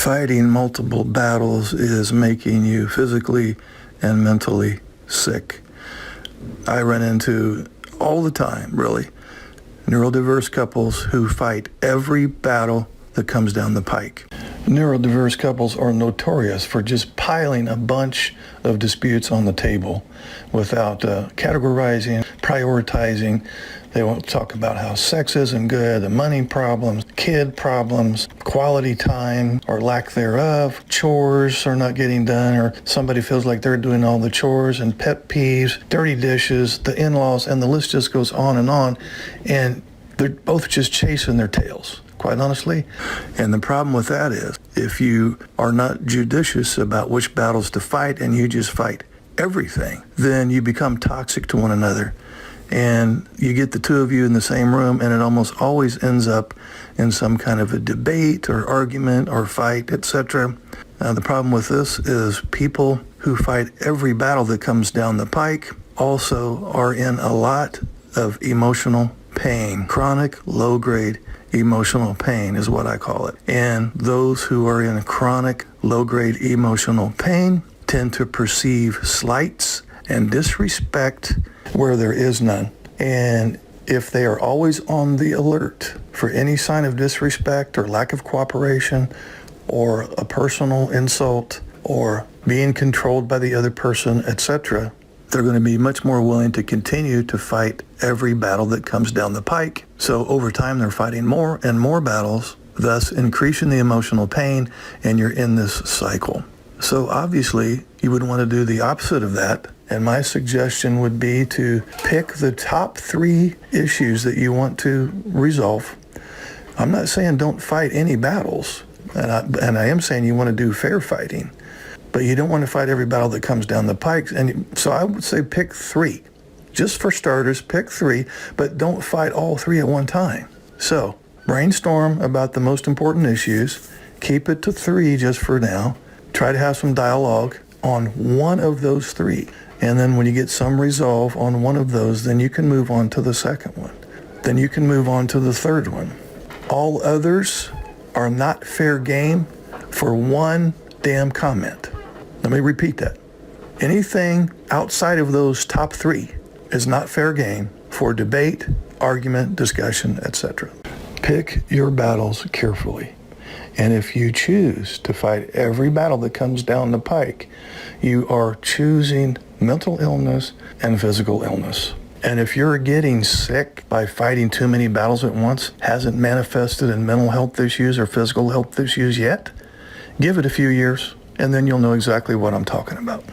Fighting multiple battles is making you physically and mentally sick. I run into all the time, really, neurodiverse couples who fight every battle that comes down the pike. Neurodiverse couples are notorious for just piling a bunch of disputes on the table without categorizing, prioritizing. They won't talk about how sex isn't good, the money problems, kid problems, quality time or lack thereof, chores are not getting done, or somebody feels like they're doing all the chores, and pet peeves, dirty dishes, the in-laws, and the list just goes on. And they're both just chasing their tails, quite honestly. And the problem with that is, if you are not judicious about which battles to fight and you just fight everything, then you become toxic to one another. And you get the two of you in the same room, and it almost always ends up in some kind of a debate or argument or fight, etc. The problem with this is people who fight every battle that comes down the pike also are in a lot of emotional pain. Chronic, low-grade emotional pain is what I call it. And those who are in chronic, low-grade emotional pain tend to perceive slights and disrespect where there is none. And if they are always on the alert for any sign of disrespect or lack of cooperation or a personal insult or being controlled by the other person, etc., they're going to be much more willing to continue to fight every battle that comes down the pike. So over time, they're fighting more and more battles, thus increasing the emotional pain, and you're in this cycle. So obviously, you would want to do the opposite of that. And my suggestion would be to pick the top 3 issues that you want to resolve. I'm not saying don't fight any battles, and I am saying you want to do fair fighting, but you don't want to fight every battle that comes down the pike. And so I would say pick 3. Just for starters, pick 3, but don't fight all 3 at one time. So brainstorm about the most important issues. Keep it to 3 just for now. Try to have some dialogue on one of those 3. And then when you get some resolve on one of those, then you can move on to the second one. Then you can move on to the third one. All others are not fair game for one damn comment. Let me repeat that. Anything outside of those top 3 is not fair game for debate, argument, discussion, etc. Pick your battles carefully. And if you choose to fight every battle that comes down the pike, you are choosing mental illness and physical illness. And if you're getting sick by fighting too many battles at once, hasn't manifested in mental health issues or physical health issues yet, give it a few years, and then you'll know exactly what I'm talking about.